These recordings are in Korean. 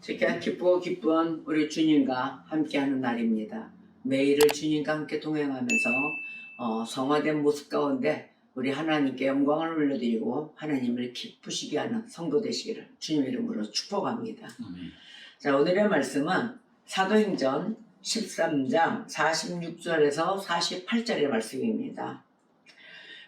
특히 기쁘고 기쁜 우리 주님과 함께하는 날입니다. 매일을 주님과 함께 동행하면서 성화된 모습 가운데 우리 하나님께 영광을 올려드리고 하나님을 기쁘시게 하는 성도 되시기를 주님 이름으로 축복합니다. 자, 오늘의 말씀은 사도행전 13장 46절에서 48절의 말씀입니다.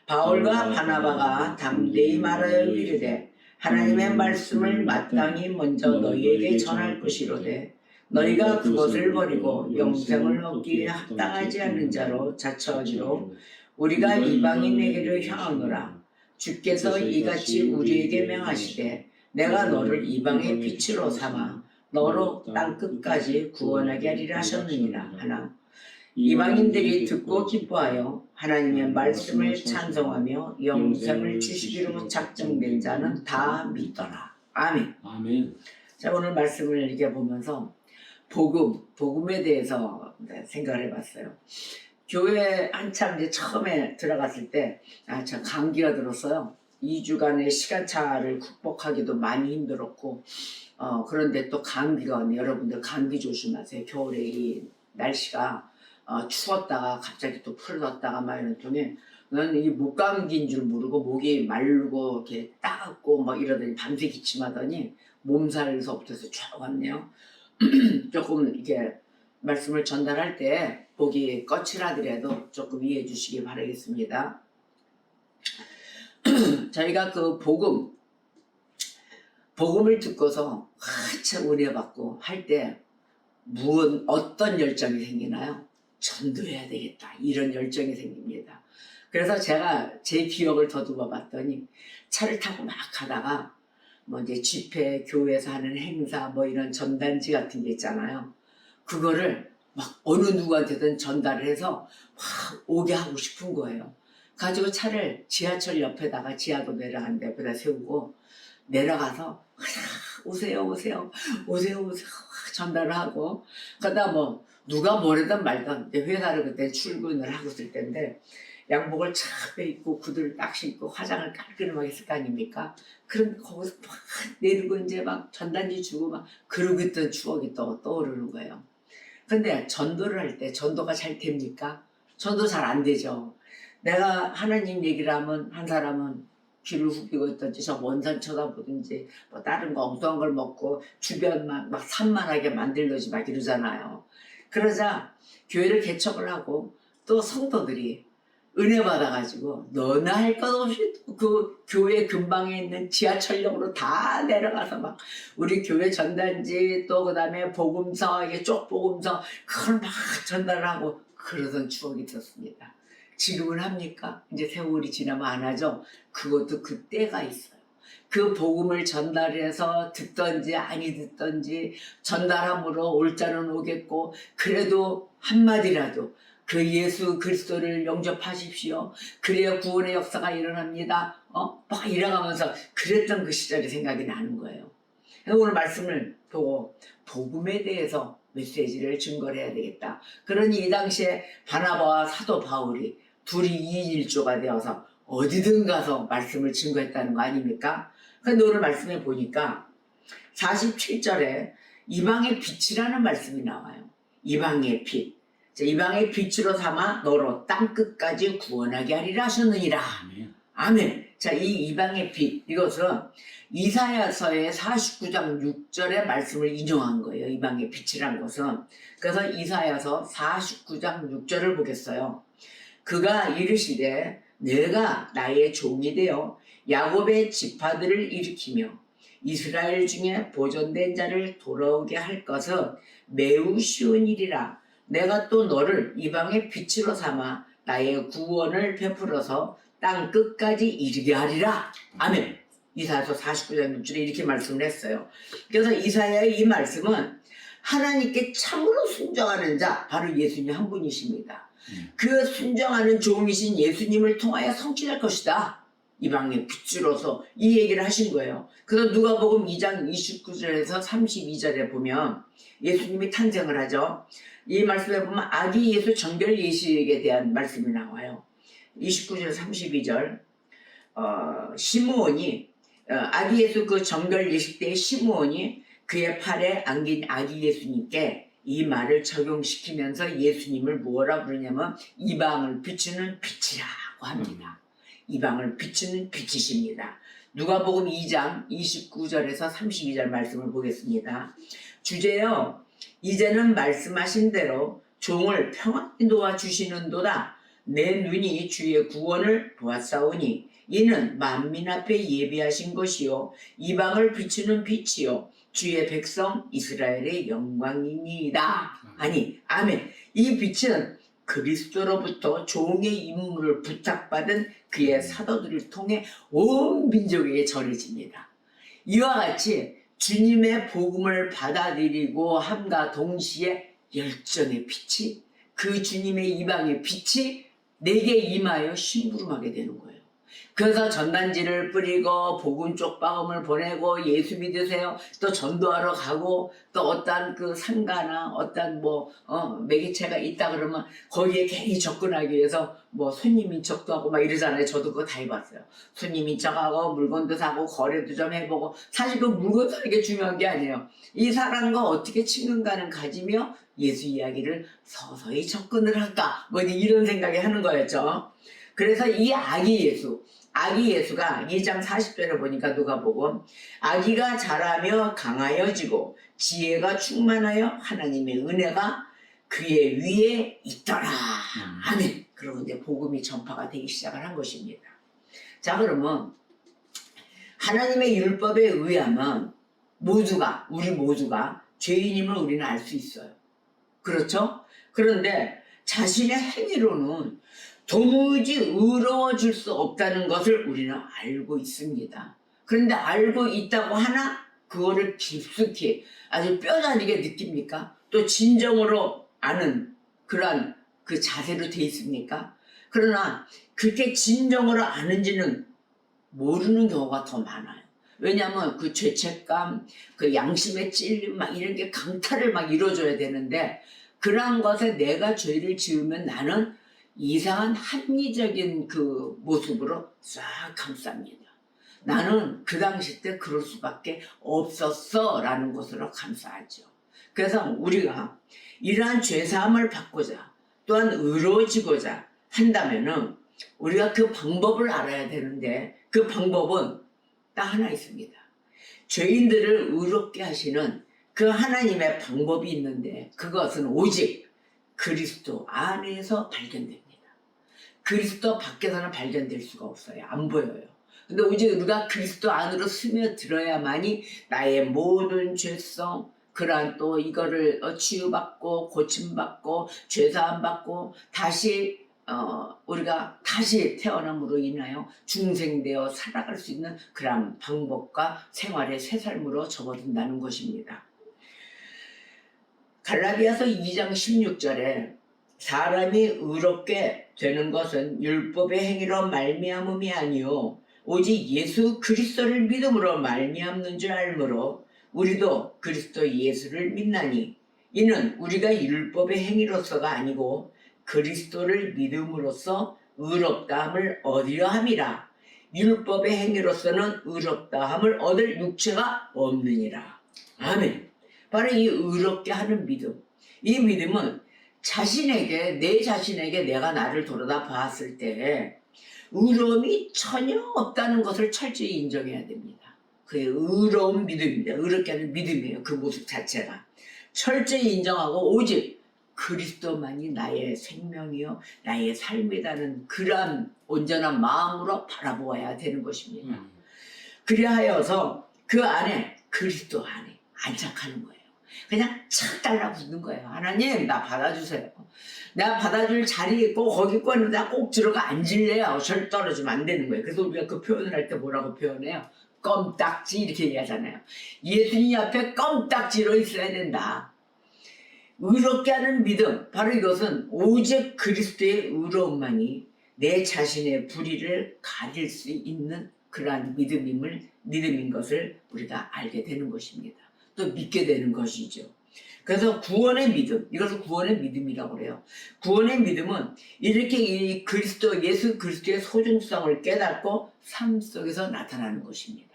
바울과 바나바가 담대히 말하여 이르되 하나님의 말씀을 마땅히 먼저 너희에게 전할 것이로되 너희가 그것을 버리고 영생을 얻기에 합당하지 않는 자로 자처하기로 우리가 이방인에게로 향하노라. 주께서 이같이 우리에게 명하시되 내가 너를 이방의 빛으로 삼아 너로 땅끝까지 구원하게 하리라 하셨느니라 하나 이방인들이 듣고 기뻐하여 하나님의 말씀을 찬송하며 영생을 주시기로 작정된 자는 다 믿더라. 아멘. 아멘. 자, 오늘 말씀을 읽어보면서 복음에 대해서 생각을 해봤어요. 교회 한참 이제 처음에 들어갔을 때, 저 감기가 들었어요. 2주간의 시간차를 극복하기도 많이 힘들었고, 그런데 또 감기가 왔네. 여러분들 감기 조심하세요. 겨울에 이 날씨가 추웠다가 갑자기 또 풀어졌다가 막 이런 통에 나는 이 목감기인 줄 모르고 목이 마르고 이렇게 따갑고 막 이러더니 밤새 기침하더니 몸살서부터서 쭉 왔네요. 조금 이렇게 말씀을 전달할 때 목이 거칠하더라도 조금 이해해 주시기 바라겠습니다. 저희가 그 복음을 듣고서 한참 은혜 받고 할 때 어떤 열정이 생기나요? 전도해야 되겠다 이런 열정이 생깁니다. 그래서 제가 제 기억을 더듬어 봤더니 차를 타고 막 가다가 뭐 이제 집회, 교회에서 하는 행사 뭐 이런 전단지 같은 게 있잖아요. 그거를 막 어느 누구한테든 전달을 해서 막 오게 하고 싶은 거예요. 가지고 차를 지하철 옆에다가 지하도 내려가는 옆에다 세우고 내려가서 오세요 전달을 하고 그러다 뭐 누가 뭐래든 말든 회사를 그때 출근을 하고 있을 때인데 양복을 착 빼입고 구두를 딱 신고 화장을 깔끔하게 했을 거 아닙니까? 그럼 거기서 막 내리고 이제 막 전단지 주고 막 그러고 있던 추억이 또 떠오르는 거예요. 근데 전도를 할 때 전도가 잘 됩니까? 전도 잘 안 되죠. 내가 하나님 얘기를 하면 한 사람은 귀를 후비고 있든지 저 먼산 쳐다보든지 뭐 다른 거 엉뚱한 걸 먹고 주변만 막 산만하게 만들든지 막 이러잖아요. 그러자 교회를 개척을 하고 또 성도들이 은혜 받아가지고 너나 할 것 없이 그 교회 근방에 있는 지하철역으로 다 내려가서 막 우리 교회 전단지 또 그 다음에 복음서 이게 쪽복음서 그걸 막 전달하고 그러던 추억이 있었습니다. 지금은 합니까? 이제 세월이 지나면 안 하죠. 그것도 그때가 있어요. 그 복음을 전달해서 듣든지 아니 듣든지 전달함으로 올 자는 오겠고 그래도 한마디라도 그 예수 그리스도를 영접하십시오. 그래야 구원의 역사가 일어납니다. 막 이래가면서 그랬던 그 시절이 생각이 나는 거예요. 오늘 말씀을 보고 복음에 대해서 메시지를 증거를 해야 되겠다. 그러니 이 당시에 바나바와 사도 바울이 둘이 2인 1조가 되어서 어디든 가서 말씀을 증거했다는 거 아닙니까? 그런데 오늘 말씀에 보니까 47절에 이방의 빛이라는 말씀이 나와요. 이방의 빛. 이방의 빛으로 삼아 너로 땅끝까지 구원하게 하리라 하셨느니라. 아멘. 자, 이 이방의 빛, 이것은 이사야서의 49장 6절의 말씀을 인용한 거예요. 이방의 빛이라는 것은. 그래서 이사야서 49장 6절을 보겠어요. 그가 이르시되 내가 나의 종이 되어 야곱의 지파들을 일으키며 이스라엘 중에 보존된 자를 돌아오게 할 것은 매우 쉬운 일이라. 내가 또 너를 이방의 빛으로 삼아 나의 구원을 베풀어서 땅 끝까지 이르게 하리라. 아멘. 이사야서 49장 6절에 이렇게 말씀을 했어요. 그래서 이사야의 이 말씀은 하나님께 참으로 순종하는 자 바로 예수님 한 분이십니다. 그 순종하는 종이신 예수님을 통하여 성취할 것이다. 이방의 빛으로서 이 얘기를 하신 거예요. 그래서 누가복음 2장 29절에서 32절에 보면 예수님이 탄생을 하죠. 이 말씀에 보면 아기 예수 정결 예식에 대한 말씀이 나와요. 29절 32절 시므온이 아기 예수 그 정결 예식 때 시므온이 그의 팔에 안긴 아기 예수님께 이 말을 적용시키면서 예수님을 뭐라 부르냐면 이방을 비추는 빛이라고 합니다. 이방을 비추는 빛이십니다. 누가복음 2장 29절에서 32절 말씀을 보겠습니다. 주제요, 이제는 말씀하신 대로 종을 평안히 도와주시는도다. 내 눈이 주의 구원을 보았사오니 이는 만민 앞에 예비하신 것이요 이방을 비추는 빛이요 주의 백성 이스라엘의 영광이니이다. 아니, 아멘. 이 빛은 그리스도로부터 종의 임무를 부탁받은 그의 사도들을 통해 온 민족에게 전해집니다. 이와 같이 주님의 복음을 받아들이고 함과 동시에 열정의 빛이, 그 주님의 이방의 빛이 내게 임하여 심부름하게 되는 거예요. 그래서 전단지를 뿌리고 복음 쪽방음을 보내고 예수 믿으세요. 또 전도하러 가고 또 어떤 그 상가나 어떤 매개체가 있다 그러면 거기에 괜히 접근하기 위해서 손님 인척도 하고 막 이러잖아요. 저도 그거 다 해봤어요. 손님 인척하고 물건도 사고 거래도 좀 해보고, 사실 그 물건 사는 게 중요한 게 아니에요. 이 사람과 어떻게 친근감을 가지며 예수 이야기를 서서히 접근을 할까, 이런 생각이 하는 거였죠. 그래서 이 아기 예수가 2장 40절에 보니까 누가복음, 아기가 자라며 강하여지고 지혜가 충만하여 하나님의 은혜가 그의 위에 있더라. 아멘. 그러고 이제 복음이 전파가 되기 시작을 한 것입니다. 자, 그러면 하나님의 율법에 의하면 우리 모두가 죄인임을 우리는 알 수 있어요. 그렇죠? 그런데 자신의 행위로는 도무지 의로워질 수 없다는 것을 우리는 알고 있습니다. 그런데 알고 있다고 하나 그거를 깊숙이 아주 뼈저리게 느낍니까? 또 진정으로 아는 그러한 그 자세로 돼 있습니까? 그러나 그렇게 진정으로 아는지는 모르는 경우가 더 많아요. 왜냐하면 그 죄책감, 그 양심의 찔림 이런 게 강탈을 이루어줘야 되는데, 그러한 것에 내가 죄를 지으면 나는 이상한 합리적인 그 모습으로 싹 감쌉니다. 나는 그 당시 때 그럴 수밖에 없었어 라는 것으로 감사하죠. 그래서 우리가 이러한 죄사함을 받고자 또한 의로워지고자 한다면은 우리가 그 방법을 알아야 되는데, 그 방법은 딱 하나 있습니다. 죄인들을 의롭게 하시는 그 하나님의 방법이 있는데, 그것은 오직 그리스도 안에서 발견됩니다. 그리스도 밖에서는 발견될 수가 없어요. 안 보여요. 근데 오직 우리가 그리스도 안으로 스며들어야만이 나의 모든 죄성, 그러한 또 이거를 치유받고 고침받고 죄사함받고 다시 우리가 다시 태어남으로 인하여 중생되어 살아갈 수 있는 그러한 방법과 생활의 새 삶으로 접어든다는 것입니다. 갈라디아서 2장 16절에 사람이 의롭게 되는 것은 율법의 행위로 말미암음이 아니요 오직 예수 그리스도를 믿음으로 말미암는 줄 알므로 우리도 그리스도 예수를 믿나니 이는 우리가 율법의 행위로서가 아니고 그리스도를 믿음으로써 의롭다함을 얻으려 함이라. 율법의 행위로서는 의롭다함을 얻을 육체가 없느니라. 아멘. 바로 이 의롭게 하는 믿음, 이 믿음은 내 자신에게 내가 나를 돌아다 봤을 때 의로움이 전혀 없다는 것을 철저히 인정해야 됩니다. 그게 의로운 믿음입니다. 의롭게 하는 믿음이에요. 그 모습 자체가 철저히 인정하고 오직 그리스도만이 나의 생명이요 나의 삶이라는 그러한 온전한 마음으로 바라보아야 되는 것입니다. 그리하여서 그 안에 그리스도 안에 안착하는 거예요. 그냥 착 달라붙는 거예요. 하나님 나 받아주세요. 내가 받아줄 자리 있고 거기 있고 있는데 꼭 들어가 앉을래요. 절대 떨어지면 안 되는 거예요. 그래서 우리가 그 표현을 할 때 뭐라고 표현해요? 껌딱지 이렇게 얘기하잖아요. 예수님 앞에 껌딱지로 있어야 된다. 의롭게 하는 믿음, 바로 이것은 오직 그리스도의 의로움만이 내 자신의 불의를 가릴 수 있는 그러한 믿음인 것을 우리가 알게 되는 것입니다. 또 믿게 되는 것이죠. 그래서 구원의 믿음, 이것을 구원의 믿음이라고 그래요. 구원의 믿음은 이렇게 이 예수 그리스도의 소중성을 깨닫고 삶 속에서 나타나는 것입니다.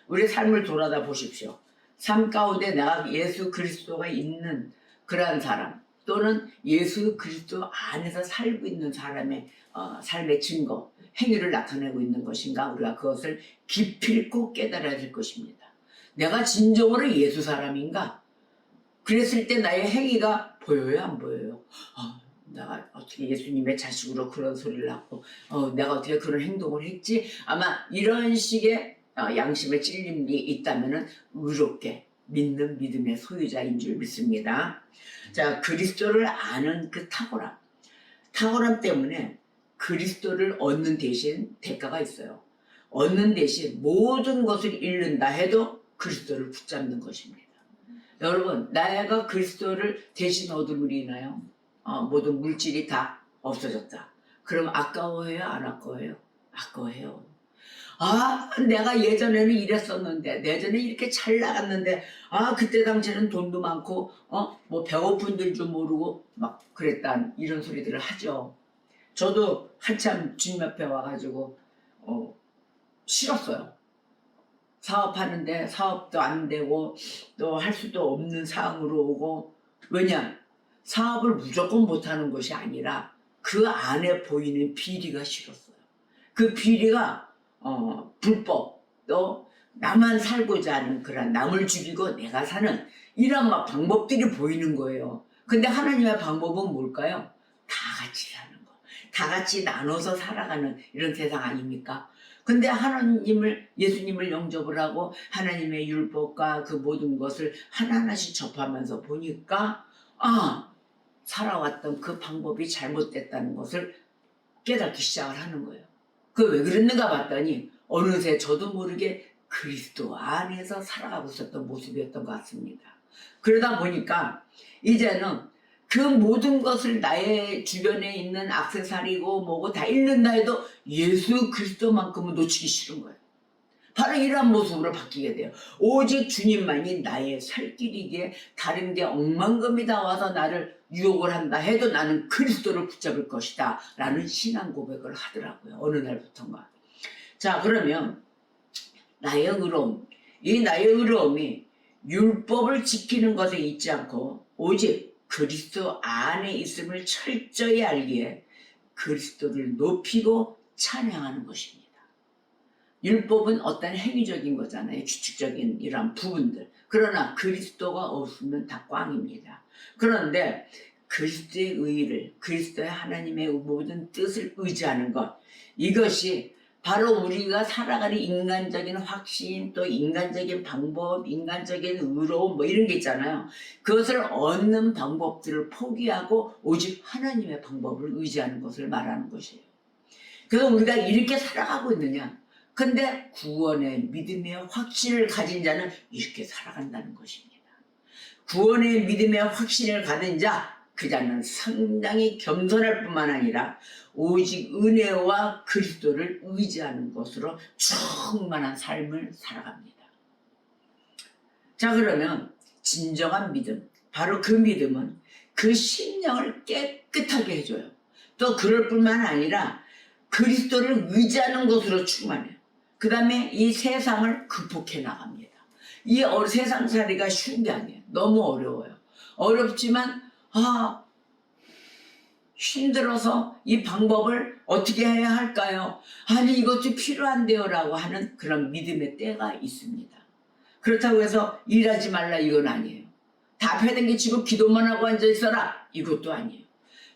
우리의 삶을 돌아다 보십시오. 삶 가운데 내가 예수 그리스도가 있는 그러한 사람 또는 예수 그리스도 안에서 살고 있는 사람의 삶의 증거, 행위를 나타내고 있는 것인가 우리가 그것을 기필코 깨달아야 될 것입니다. 내가 진정으로 예수 사람인가? 그랬을 때 나의 행위가 보여요 안 보여요? 내가 어떻게 예수님의 자식으로 그런 소리를 하고 내가 어떻게 그런 행동을 했지? 아마 이런 식의 양심의 찔림이 있다면 의롭게 믿는 믿음의 소유자인 줄 믿습니다. 자, 그리스도를 아는 그 탁월함 때문에 그리스도를 얻는 대신 대가가 있어요. 얻는 대신 모든 것을 잃는다 해도 그리스도를 붙잡는 것입니다. 여러분, 내가 그리스도를 대신 얻음으로 인하여 모든 물질이 다 없어졌다. 그럼 아까워해요? 안 아까워해요? 아까워해요. 내가 예전에는 이랬었는데, 예전에 이렇게 잘 나갔는데, 그때 당시에는 돈도 많고, 뭐 배고픈 줄도 모르고 막 그랬단 이런 소리들을 하죠. 저도 한참 주님 앞에 와가지고 싫었어요. 사업하는데 사업도 안 되고 또 할 수도 없는 상황으로 오고. 왜냐? 사업을 무조건 못하는 것이 아니라 그 안에 보이는 비리가 싫었어요. 그 비리가 불법, 또 나만 살고자 하는 그런 남을 죽이고 내가 사는 이런 막 방법들이 보이는 거예요. 근데 하나님의 방법은 뭘까요? 다 같이 사는 거. 다 같이 나눠서 살아가는 이런 세상 아닙니까? 근데 예수님을 영접을 하고 하나님의 율법과 그 모든 것을 하나하나씩 접하면서 보니까 살아왔던 그 방법이 잘못됐다는 것을 깨닫기 시작을 하는 거예요. 그 왜 그랬는가 봤더니 어느새 저도 모르게 그리스도 안에서 살아가고 있었던 모습이었던 것 같습니다. 그러다 보니까 이제는 그 모든 것을 나의 주변에 있는 액세서리고 뭐고 다 잃는다 해도 예수 그리스도만큼은 놓치기 싫은 거예요. 바로 이러한 모습으로 바뀌게 돼요. 오직 주님만이 나의 살 길이기에 다른 게 억만금이 다 와서 나를 유혹을 한다 해도 나는 그리스도를 붙잡을 것이다 라는 신앙 고백을 하더라고요. 어느 날부터인가. 자, 그러면 나의 의로움, 이 나의 의로움이 율법을 지키는 것에 있지 않고 오직 그리스도 안에 있음을 철저히 알기에 그리스도를 높이고 찬양하는 것입니다. 율법은 어떤 행위적인 거잖아요. 규칙적인 이런 부분들. 그러나 그리스도가 없으면 다 꽝입니다. 그런데 그리스도의 의의를, 그리스도의 하나님의 모든 뜻을 의지하는 것, 이것이 바로 우리가 살아가는 인간적인 확신, 또 인간적인 방법, 인간적인 의로움 뭐 이런 게 있잖아요. 그것을 얻는 방법들을 포기하고 오직 하나님의 방법을 의지하는 것을 말하는 것이에요. 그래서 우리가 이렇게 살아가고 있느냐? 근데 구원의 믿음의 확신을 가진 자는 이렇게 살아간다는 것입니다. 구원의 믿음의 확신을 가진 자, 그 자는 상당히 겸손할 뿐만 아니라 오직 은혜와 그리스도를 의지하는 것으로 충만한 삶을 살아갑니다. 자, 그러면 진정한 믿음, 바로 그 믿음은 그 심령을 깨끗하게 해줘요. 또 그럴 뿐만 아니라 그리스도를 의지하는 것으로 충만해요. 그 다음에 이 세상을 극복해 나갑니다. 이 세상살이가 쉬운 게 아니에요. 너무 어려워요. 어렵지만 힘들어서 이 방법을 어떻게 해야 할까요? 아니 이것도 필요한데요 라고 하는 그런 믿음의 때가 있습니다. 그렇다고 해서 일하지 말라 이건 아니에요. 답해야 게 지금 기도만 하고 앉아있어라 이것도 아니에요.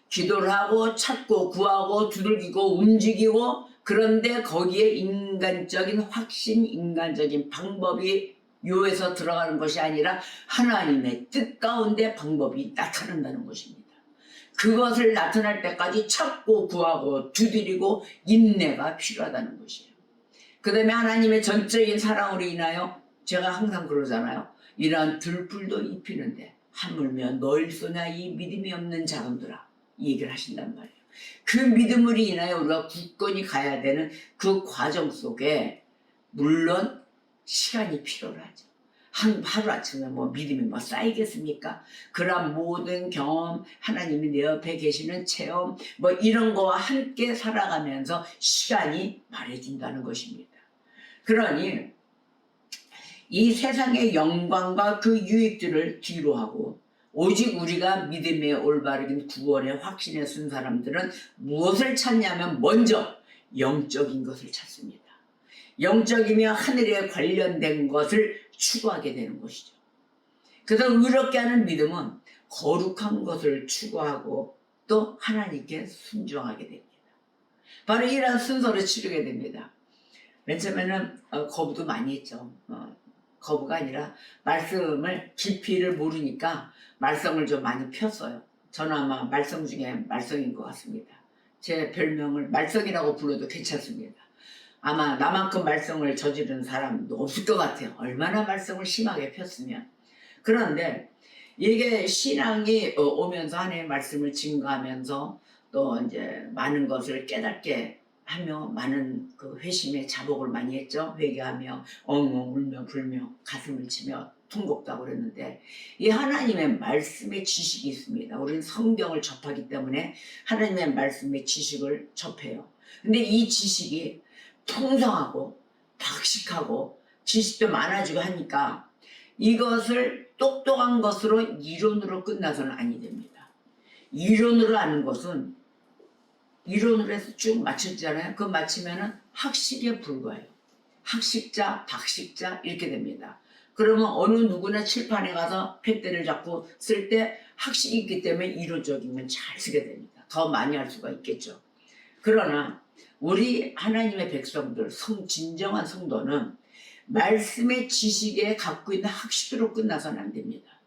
기도를 하고 찾고 구하고 두들기고 움직이고, 그런데 거기에 인간적인 확신, 인간적인 방법이 요해서 들어가는 것이 아니라 하나님의 뜻 가운데 방법이 나타난다는 것입니다. 그것을 나타날 때까지 찾고 구하고 두드리고 인내가 필요하다는 것이에요. 그 다음에 하나님의 전적인 사랑으로 인하여 제가 항상 그러잖아요. 이러한 들불도 입히는데 하물며 널 쏘냐 이 믿음이 없는 자손들아, 이 얘기를 하신단 말이에요. 그 믿음으로 인하여 우리가 굳건히 가야 되는 그 과정 속에 물론 시간이 필요하죠. 하루아침에 믿음이 쌓이겠습니까? 그러한 모든 경험, 하나님이 내 옆에 계시는 체험, 이런 거와 함께 살아가면서 시간이 말해준다는 것입니다. 그러니 이 세상의 영광과 그 유익들을 뒤로 하고 오직 우리가 믿음의 올바른 구원의 확신에 쓴 사람들은 무엇을 찾냐면 먼저 영적인 것을 찾습니다. 영적이며 하늘에 관련된 것을 추구하게 되는 것이죠. 그래서 의롭게 하는 믿음은 거룩한 것을 추구하고 또 하나님께 순종하게 됩니다. 바로 이런 순서를 치르게 됩니다. 맨 처음에는 거부도 많이 했죠. 거부가 아니라 말씀을 깊이를 모르니까 말썽을 좀 많이 폈어요. 저는 아마 말썽 중에 말썽인 것 같습니다. 제 별명을 말썽이라고 불러도 괜찮습니다. 아마 나만큼 말썽을 저지른 사람도 없을 것 같아요. 얼마나 말썽을 심하게 폈으면. 그런데 이게 신앙이 오면서 하나님의 말씀을 증거하면서 또 이제 많은 것을 깨닫게 하며 많은 그 회심의 자복을 많이 했죠. 회개하며 엉엉 울며 불며 가슴을 치며 통곡도 하고 그랬는데 이 하나님의 말씀의 지식이 있습니다. 우리는 성경을 접하기 때문에 하나님의 말씀의 지식을 접해요. 근데 이 지식이 풍성하고 박식하고 지식도 많아지고 하니까 이것을 똑똑한 것으로 이론으로 끝나서는 아니 됩니다. 이론으로 아는 것은 이론으로 해서 쭉 맞춰지잖아요. 그거 맞추면은 학식에 불과해요. 학식자, 박식자 이렇게 됩니다. 그러면 어느 누구나 칠판에 가서 펜대를 잡고 쓸 때 학식이 있기 때문에 이론적인 건 잘 쓰게 됩니다. 더 많이 할 수가 있겠죠. 그러나 우리 하나님의 백성들, 진정한 성도는 말씀의 지식에 갖고 있는 학식으로 끝나서는 안 됩니다.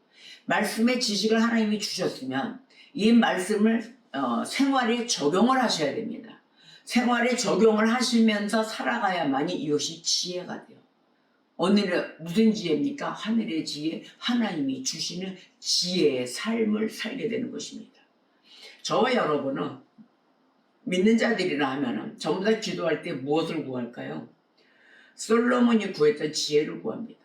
말씀의 지식을 하나님이 주셨으면 이 말씀을 생활에 적용을 하셔야 됩니다. 생활에 적용을 하시면서 살아가야만이 이것이 지혜가 돼요. 오늘은 무슨 지혜입니까? 하늘의 지혜, 하나님이 주시는 지혜의 삶을 살게 되는 것입니다. 저와 여러분은 믿는 자들이라 하면 전부 다 기도할 때 무엇을 구할까요? 솔로몬이 구했던 지혜를 구합니다.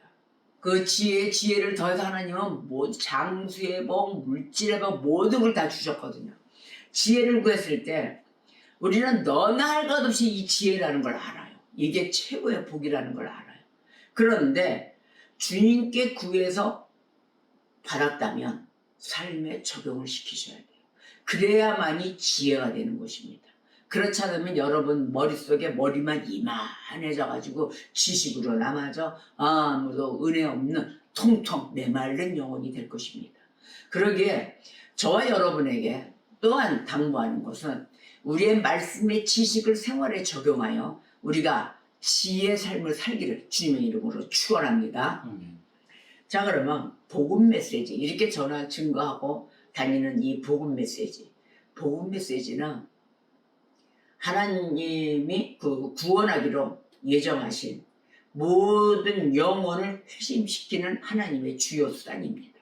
그 지혜를 더해서 하나님은 장수의 복, 물질의 복 모든 걸 다 주셨거든요. 지혜를 구했을 때 우리는 너나 할 것 없이 이 지혜라는 걸 알아요. 이게 최고의 복이라는 걸 알아요. 그런데 주님께 구해서 받았다면 삶에 적용을 시키셔야 돼요. 그래야만이 지혜가 되는 것입니다. 그렇지 않으면 여러분 머릿속에 머리만 이만해져가지고 지식으로 남아져 아무도 은혜 없는 통통 메마른 영혼이 될 것입니다. 그러기에 저와 여러분에게 또한 당부하는 것은 우리의 말씀의 지식을 생활에 적용하여 우리가 지혜의 삶을 살기를 주님의 이름으로 축원합니다. 자, 그러면 복음 메시지 이렇게 전화 증거하고 다니는 이 복음 메시지는 하나님이 그 구원하기로 예정하신 모든 영혼을 회심시키는 하나님의 주요 수단입니다.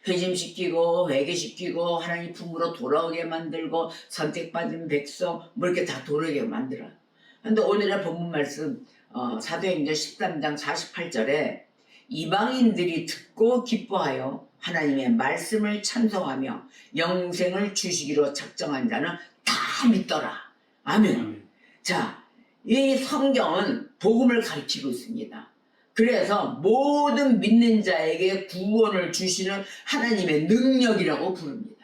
회심시키고 회개시키고 하나님 품으로 돌아오게 만들고 선택받은 백성 뭐 이렇게 다 돌아오게 만들어요. 그런데 오늘의 본문 말씀 사도행전 13장 48절에 이방인들이 듣고 기뻐하여 하나님의 말씀을 찬송하며 영생을 주시기로 작정한 자는 다 믿더라. 아멘. 자, 이 성경은 복음을 가르치고 있습니다. 그래서 모든 믿는 자에게 구원을 주시는 하나님의 능력이라고 부릅니다.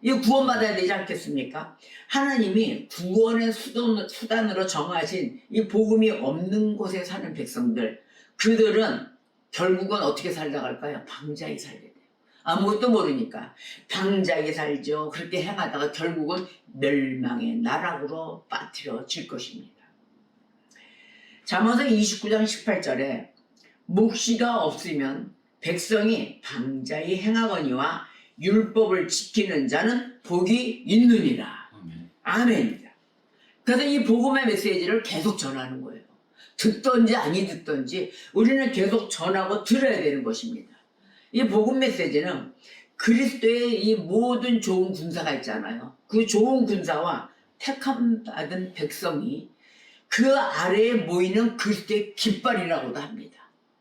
이 구원받아야 되지 않겠습니까? 하나님이 구원의 수단으로 정하신 이 복음이 없는 곳에 사는 백성들, 그들은 결국은 어떻게 살다갈까요? 방자히 살게 돼요. 아무것도 모르니까 방자히 살죠. 그렇게 행하다가 결국은 멸망의 나락으로 빠뜨려질 것입니다. 잠언서 29장 18절에 묵시가 없으면 백성이 방자히 행하거니와 율법을 지키는 자는 복이 있느니라. 아멘입니다. 그래서 이 복음의 메시지를 계속 전하는 거예요. 듣든지 아니 듣든지 우리는 계속 전하고 들어야 되는 것입니다. 이 복음 메시지는 그리스도의 이 모든 좋은 군사가 있잖아요. 그 좋은 군사와 택함 받은 백성이 그 아래에 모이는 그리스도의 깃발이라고도 합니다.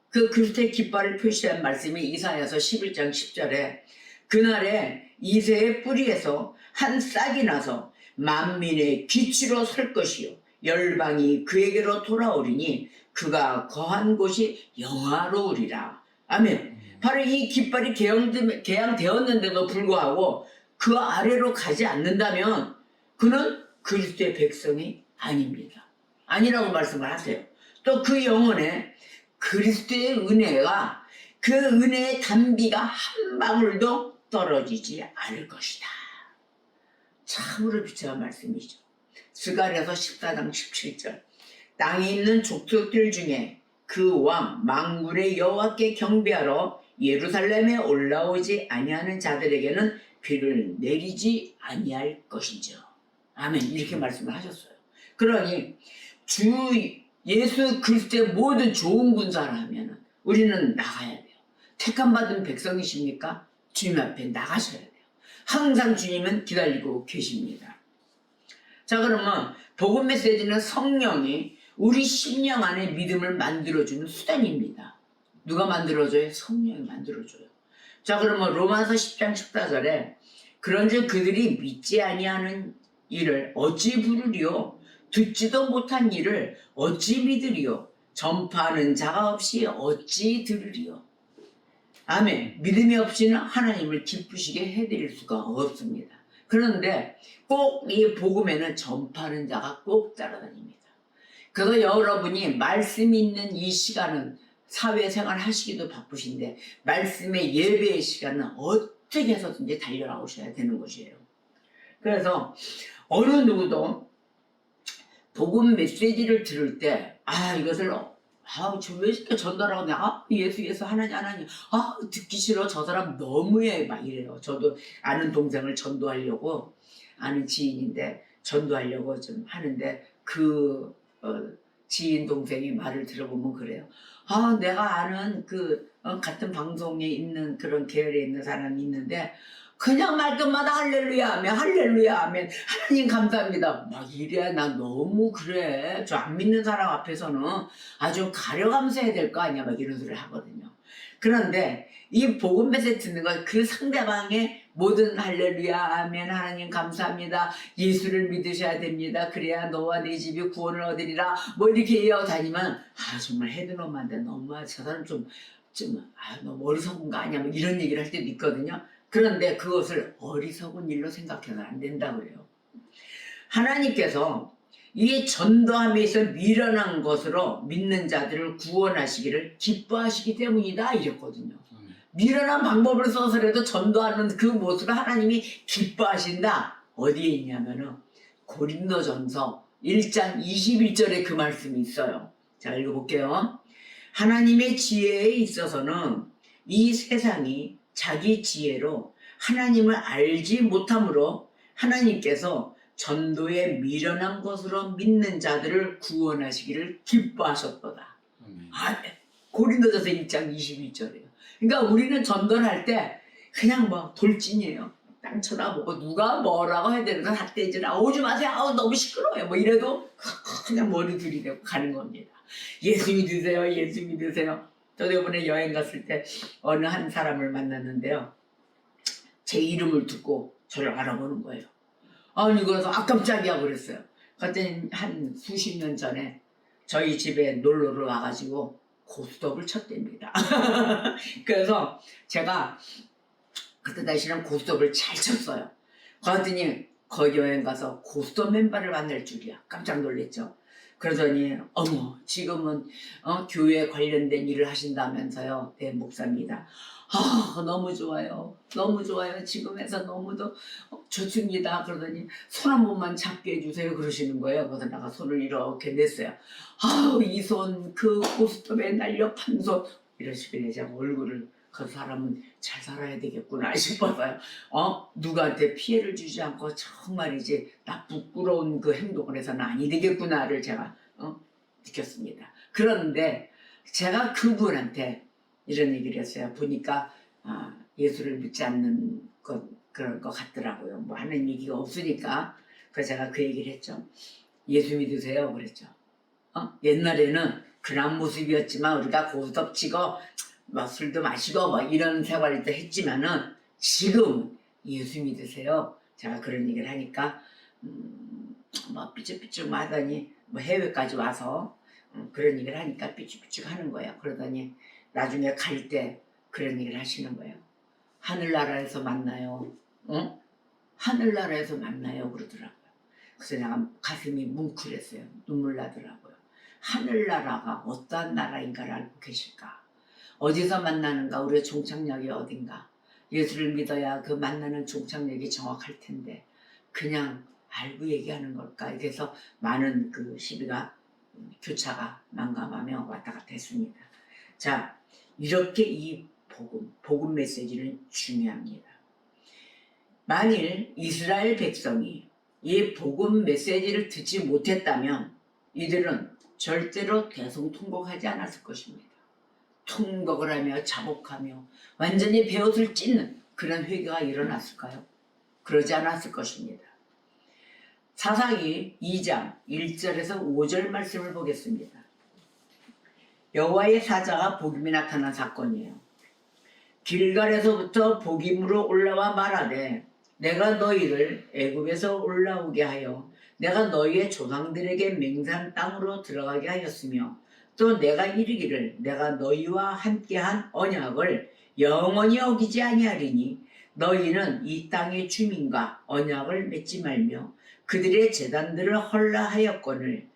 그 그리스도의 깃발을 표시한 말씀이 이사야서 11장 10절에 그날에 이새의 뿌리에서 한 싹이 나서 만민의 기치로 설 것이요 열방이 그에게로 돌아오리니 그가 거한 곳이 영화로우리라. 아멘. 바로 이 깃발이 개양되었는데도 불구하고 그 아래로 가지 않는다면 그는 그리스도의 백성이 아닙니다. 아니라고 말씀을 하세요. 또 그 영혼에 그리스도의 은혜가 그 은혜의 단비가 한 방울도 떨어지지 않을 것이다. 참으로 비참한 말씀이죠. 스가랴서 14장 17절. 땅에 있는 족속들 중에 그 왕 만군의 여호와께 경배하러 예루살렘에 올라오지 아니하는 자들에게는 비를 내리지 아니할 것이죠. 아멘. 이렇게 말씀을 하셨어요. 그러니 주 예수 그리스도의 모든 좋은 군사를 하면 우리는 나가야 돼요. 택함 받은 백성이십니까? 주님 앞에 나가셔야 돼요. 항상 주님은 기다리고 계십니다. 자, 그러면 복음 메시지는 성령이 우리 심령 안에 믿음을 만들어주는 수단입니다. 누가 만들어줘요? 성령이 만들어줘요. 자, 그러면 로마서 10장 14절에 그런즉 그들이 믿지 아니하는 일을 어찌 부르리요? 듣지도 못한 일을 어찌 믿으리요? 전파하는 자가 없이 어찌 들으리요? 아멘. 믿음이 없이는 하나님을 기쁘시게 해드릴 수가 없습니다. 그런데 꼭 이 복음에는 전파하는 자가 꼭 따라다닙니다. 그래서 여러분이 말씀이 있는 이 시간은 사회생활 하시기도 바쁘신데 말씀의 예배의 시간은 어떻게 해서든지 달려나오셔야 되는 것이에요. 그래서 어느 누구도 복음 메시지를 들을 때 이것을 저 왜 이렇게 전달하고 내가 예수 하나님 듣기 싫어, 저 사람 너무해 막 이래요. 저도 아는 동생을 전도하려고, 아는 지인인데 전도하려고 좀 하는데 그 지인 동생이 말을 들어보면 그래요. 내가 아는 같은 방송에 있는 그런 계열에 있는 사람이 있는데 그냥 말끝마다 할렐루야 하면 할렐루야 하면 하나님 감사합니다 막 이래. 나 너무 그래. 저 안 믿는 사람 앞에서는 아주 가려가면서 해야 될 거 아니야 막 이런 소리를 하거든요. 그런데 이 복음 메시지 듣는 건 그 상대방의 모든 할렐루야 아멘 하나님 감사합니다 예수를 믿으셔야 됩니다 그래야 너와 네 집이 구원을 얻으리라 뭐 이렇게 이어다니면 정말 헤드놈한테 너무 저 사람 너무 어리석은 거 아니야 뭐 이런 얘기를 할 때도 있거든요. 그런데 그것을 어리석은 일로 생각해서는 안 된다고 해요. 하나님께서 이 전도함에 있어 미련한 것으로 믿는 자들을 구원하시기를 기뻐하시기 때문이다 이랬거든요. 미련한 방법을 써서라도 전도하는 그 모습을 하나님이 기뻐하신다. 어디에 있냐면은 고린도전서 1장 21절에 그 말씀이 있어요. 자, 읽어볼게요. 하나님의 지혜에 있어서는 이 세상이 자기 지혜로 하나님을 알지 못함으로 하나님께서 전도에 미련한 것으로 믿는 자들을 구원하시기를 기뻐하셨도다. 고린도전서 1장 21절이에요. 그러니까 우리는 전도를 할 때 그냥 돌진이에요. 땅 쳐다보고 누가 뭐라고 해야 되는 건 삿대질아 오지 마세요. 너무 시끄러워요. 뭐 이래도 그냥 머리 들이대고 가는 겁니다. 예수 믿으세요. 예수 믿으세요. 저도 이번에 여행 갔을 때 어느 한 사람을 만났는데요. 제 이름을 듣고 저를 알아보는 거예요. 그래서 깜짝이야 그랬어요. 그랬더니 한 수십 년 전에 저희 집에 놀러를 와가지고 고스톱을 쳤답니다. 그래서 제가 그때 당시에는 고스톱을 잘 쳤어요. 그랬더니 거기 여행 가서 고스톱 멤버를 만날 줄이야. 깜짝 놀랐죠. 그러더니 어머 지금은 교회 관련된 일을 하신다면서요. 네 목사입니다. 너무 좋아요. 너무 좋아요. 지금 해서 너무도 좋습니다. 그러더니 손 한 번만 잡게 해주세요 그러시는 거예요. 그래서 내가 손을 이렇게 냈어요. 이 손 그 고스톱에 날렵한 손 이러시길래 제가 얼굴을 그 사람은 잘 살아야 되겠구나 싶어서요. 누구한테 피해를 주지 않고 정말이지 나 부끄러운 그 행동을 해서는 아니 되겠구나를 제가 느꼈습니다. 그런데 제가 그분한테 이런 얘기를 했어요. 보니까 예수를 믿지 않는 그런 것 같더라고요. 뭐 하는 얘기가 없으니까. 그래서 제가 그 얘기를 했죠. 예수 믿으세요 그랬죠. 옛날에는 그런 모습이었지만 우리가 고스톱 치고 술도 마시고 이런 생활을 했지만은 지금 예수 믿으세요. 제가 그런 얘기를 하니까 삐죽삐죽 하더니 해외까지 와서 그런 얘기를 하니까 삐죽삐죽 하는 거예요. 그러더니 나중에 갈 때 그런 얘기를 하시는 거예요. 하늘나라에서 만나요. 응? 하늘나라에서 만나요 그러더라고요. 그래서 내가 가슴이 뭉클했어요. 눈물 나더라고요. 하늘나라가 어떠한 나라인가를 알고 계실까? 어디서 만나는가? 우리의 종착역이 어딘가? 예수를 믿어야 그 만나는 종착역이 정확할 텐데 그냥 알고 얘기하는 걸까? 그래서 많은 그 시비가 교차가 난감하며 왔다 갔다 했습니다. 자, 이렇게 이 복음 메시지는 중요합니다. 만일 이스라엘 백성이 이 복음 메시지를 듣지 못했다면 이들은 절대로 대성통곡하지 않았을 것입니다. 통곡을 하며 자복하며 완전히 베옷을 찢는 그런 회개가 일어났을까요? 그러지 않았을 것입니다. 사사기 2장 1절에서 5절 말씀을 보겠습니다. 여호와의 사자가 복임이 나타난 사건이에요. 길갈에서부터 복임으로 올라와 말하되 내가 너희를 애굽에서 올라오게 하여 내가 너희의 조상들에게 맹세한 땅으로 들어가게 하였으며 또 내가 이르기를 내가 너희와 함께한 언약을 영원히 어기지 아니하리니 너희는 이 땅의 주민과 언약을 맺지 말며 그들의 제단들을 헐라하였거늘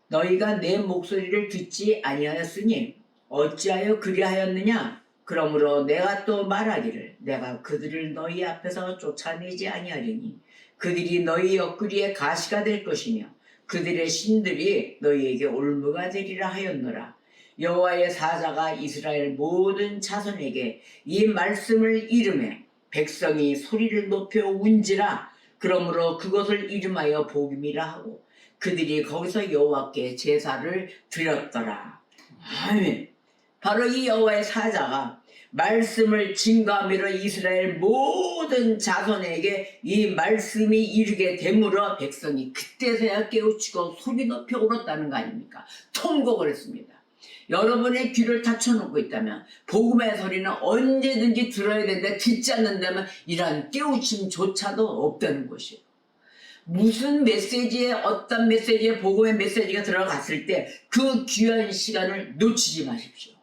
너희가 내 목소리를 듣지 아니하였으니 어찌하여 그리하였느냐? 그러므로 내가 또 말하기를 내가 그들을 너희 앞에서 쫓아내지 아니하리니 그들이 너희 옆구리에 가시가 될 것이며 그들의 신들이 너희에게 올무가 되리라 하였노라. 여호와의 사자가 이스라엘 모든 자손에게 이 말씀을 이르매 백성이 소리를 높여 운지라. 그러므로 그것을 이름하여 복임이라 하고 그들이 거기서 여호와께 제사를 드렸더라. 아멘. 바로 이 여호와의 사자가 말씀을 증거함으로 이스라엘 모든 자손에게 이 말씀이 이르게 되므로 백성이 그때서야 깨우치고 소리 높여 울었다는 거 아닙니까? 통곡을 했습니다. 여러분의 귀를 닫혀놓고 있다면 복음의 소리는 언제든지 들어야 되는데 듣지 않는다면 이러한 깨우침조차도 없다는 것이에요. 무슨 메시지에 어떤 메시지에 복음의 메시지가 들어갔을 때 그 귀한 시간을 놓치지 마십시오.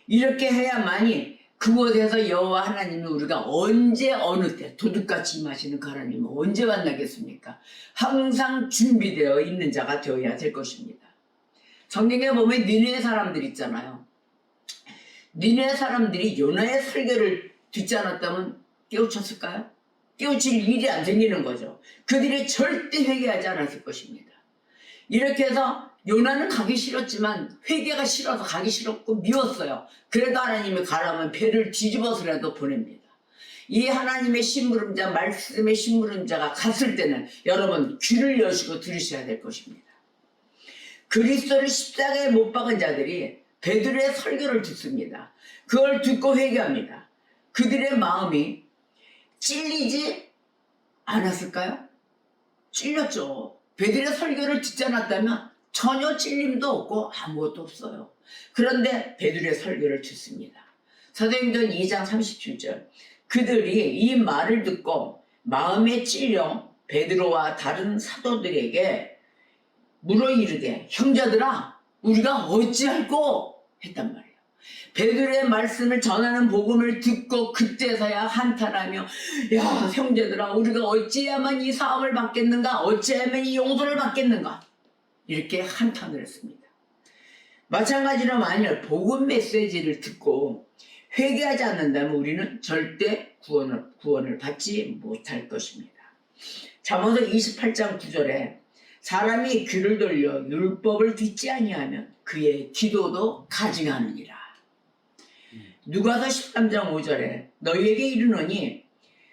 이렇게 해야만이 그곳에서 여호와 하나님이 우리가 언제 어느 때 도둑같이 임하시는 그 하나님을 언제 만나겠습니까? 항상 준비되어 있는 자가 되어야 될 것입니다. 성경에 보면 니느웨 사람들 있잖아요. 니느웨 사람들이 요나의 설교를 듣지 않았다면 깨우쳤을까요? 깨우칠 일이 안 생기는 거죠. 그들이 절대 회개하지 않았을 것입니다. 이렇게 해서 요나는 가기 싫었지만 회개가 싫어서 가기 싫었고 미웠어요. 그래도 하나님이 가라면 배를 뒤집어서라도 보냅니다. 이 하나님의 심부름자, 말씀의 심부름자가 갔을 때는 여러분 귀를 여시고 들으셔야 될 것입니다. 그리스도를 십자가에 못 박은 자들이 베드로의 설교를 듣습니다. 그걸 듣고 회개합니다. 그들의 마음이 찔리지 않았을까요? 찔렸죠. 베드로의 설교를 듣지 않았다면 전혀 찔림도 없고 아무것도 없어요. 그런데 베드로의 설교를 듣습니다. 사도행전 2장 37절 그들이 이 말을 듣고 마음에 찔려 베드로와 다른 사도들에게 물어 이르되 형제들아 우리가 어찌할꼬 했단 말이에요. 베드로의 말씀을 전하는 복음을 듣고 그때서야 한탄하며 야 형제들아 우리가 어찌해야만 이 사함을 받겠는가 어찌하면 이 용서를 받겠는가 이렇게 한탄을 했습니다. 마찬가지로 만일 복음 메시지를 듣고 회개하지 않는다면 우리는 절대 구원을 받지 못할 것입니다. 잠언서 28장 9절에 사람이 귀를 돌려 율법을 듣지 아니하면 그의 기도도 가증하느니라. 누가서 13장 5절에 너희에게 이르노니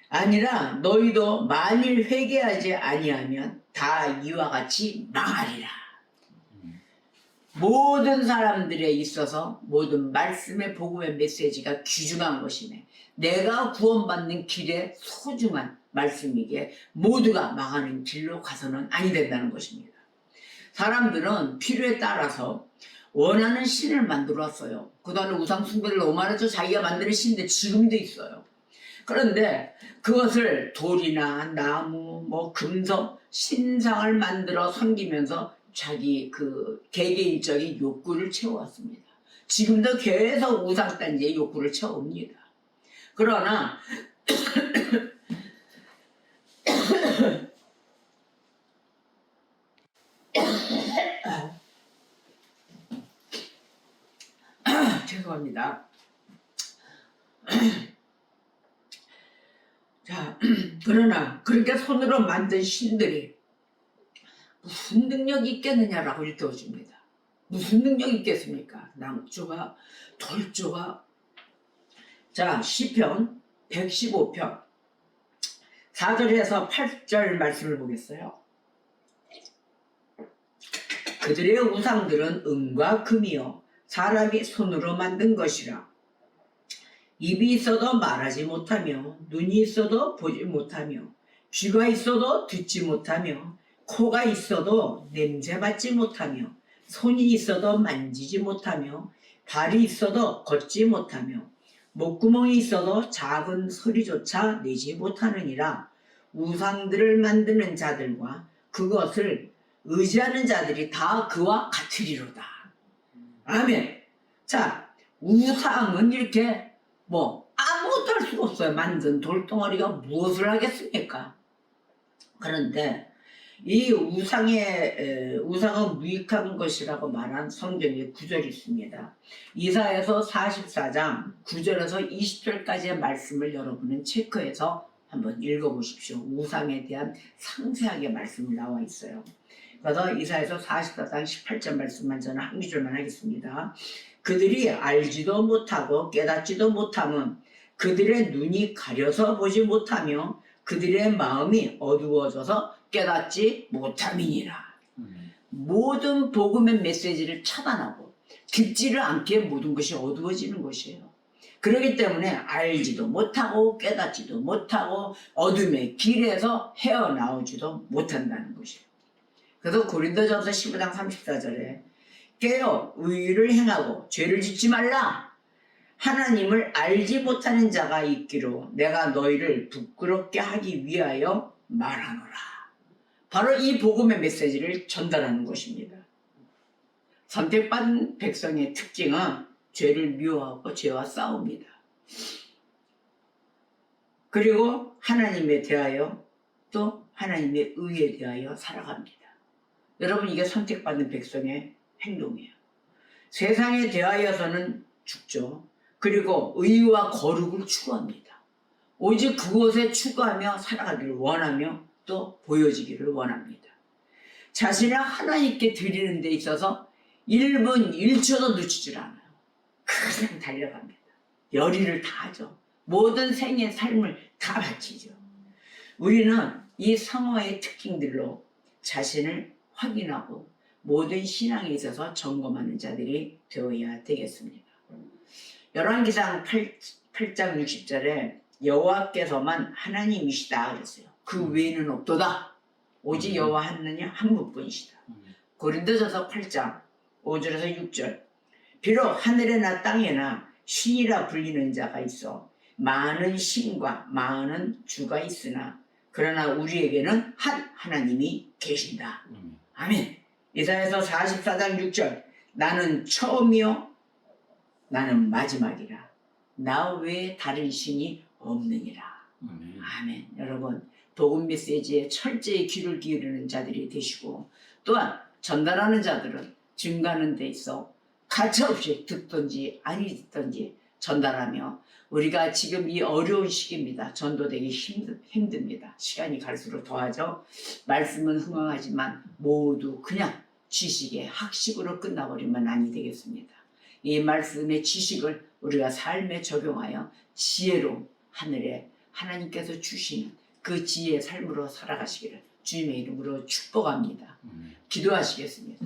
아니라 너희도 만일 회개하지 아니하면 다 이와 같이 망하리라. 모든 사람들에 있어서 모든 말씀의 복음의 메시지가 귀중한 것이네. 내가 구원받는 길에 소중한 말씀이기에 모두가 망하는 길로 가서는 아니 된다는 것입니다. 사람들은 필요에 따라서 원하는 신을 만들어 왔어요. 그동안 우상 숭배를 너무 많았죠. 자기가 만드는 신들 지금도 있어요. 그런데 그것을 돌이나 나무, 금속, 신상을 만들어 섬기면서 자기 그 개개인적인 욕구를 채워왔습니다. 지금도 계속 우상단지의 욕구를 채웁니다. 그러나 죄송합니다. 자, 그러나 그렇게 손으로 만든 신들이 무슨 능력이 있겠느냐라고 일깨워줍니다. 무슨 능력이 있겠습니까? 낭조가, 돌조가. 자, 시편 115편 4절에서 8절 말씀을 보겠어요. 그들의 우상들은 은과 금이요 사람이 손으로 만든 것이라. 입이 있어도 말하지 못하며 눈이 있어도 보지 못하며 귀가 있어도 듣지 못하며 코가 있어도 냄새 맡지 못하며 손이 있어도 만지지 못하며 발이 있어도 걷지 못하며 목구멍이 있어도 작은 소리조차 내지 못하느니라. 우상들을 만드는 자들과 그것을 의지하는 자들이 다 그와 같으리로다. 아멘. 자, 우상은 이렇게 아무것도 할 수가 없어요. 만든 돌덩어리가 무엇을 하겠습니까? 그런데 이 우상은 무익한 것이라고 말한 성경의 구절이 있습니다. 이사야서 44장 9절에서 20절까지의 말씀을 여러분은 체크해서 한번 읽어보십시오. 우상에 대한 상세하게 말씀이 나와 있어요. 그래서 이사야서 44장 18절 말씀만 저는 한 구절만 하겠습니다. 그들이 알지도 못하고 깨닫지도 못함은 그들의 눈이 가려서 보지 못하며 그들의 마음이 어두워져서 깨닫지 못함이니라. 모든 복음의 메시지를 차단하고 듣지를 않게 모든 것이 어두워지는 것이에요. 그렇기 때문에 알지도 못하고 깨닫지도 못하고 어둠의 길에서 헤어나오지도 못한다는 것이에요. 그래서 고린도전서 15장 34절에 깨어 의를 행하고 죄를 짓지 말라. 하나님을 알지 못하는 자가 있기로 내가 너희를 부끄럽게 하기 위하여 말하노라. 바로 이 복음의 메시지를 전달하는 것입니다. 선택받은 백성의 특징은 죄를 미워하고 죄와 싸웁니다. 그리고 하나님에 대하여 또 하나님의 의에 대하여 살아갑니다. 여러분, 이게 선택받은 백성의 행동이에요. 세상에 대하여서는 죽죠. 그리고 의와 거룩을 추구합니다. 오직 그곳에 추구하며 살아가기를 원하며 또 보여지기를 원합니다. 자신을 하나님께 드리는 데 있어서 1분 1초도 놓치질 않아요. 그냥 달려갑니다. 열의를 다하죠. 모든 생의 삶을 다 바치죠. 우리는 이 성화의 특징들로 자신을 확인하고 모든 신앙에 있어서 점검하는 자들이 되어야 되겠습니다. 열왕기상 8장 60절에 여호와께서만 하나님이시다 그랬어요. 그 외에는 없도다. 오직 여호와 하느냐 한 분뿐이시다. 고린도전서 8장 5절에서 6절 비록 하늘에나 땅에나 신이라 불리는 자가 있어 많은 신과 많은 주가 있으나 그러나 우리에게는 한 하나님이 계신다. 아멘. 이사야서 44장 6절 나는 처음이요 나는 마지막이라 나 외에 다른 신이 없느니라. 아멘. 여러분, 복음 메시지에 철저히 귀를 기울이는 자들이 되시고 또한 전달하는 자들은 증가하는 데 있어 가차없이 듣든지 아니 듣든지 전달하며 우리가 지금 이 어려운 시기입니다. 전도되기 힘듭니다. 시간이 갈수록 더하죠. 말씀은 흥황하지만 모두 그냥 지식의 학식으로 끝나버리면 아니 되겠습니다. 이 말씀의 지식을 우리가 삶에 적용하여 지혜로 하늘에 하나님께서 주시는 그 지혜의 삶으로 살아가시기를 주님의 이름으로 축복합니다. 기도하시겠습니다.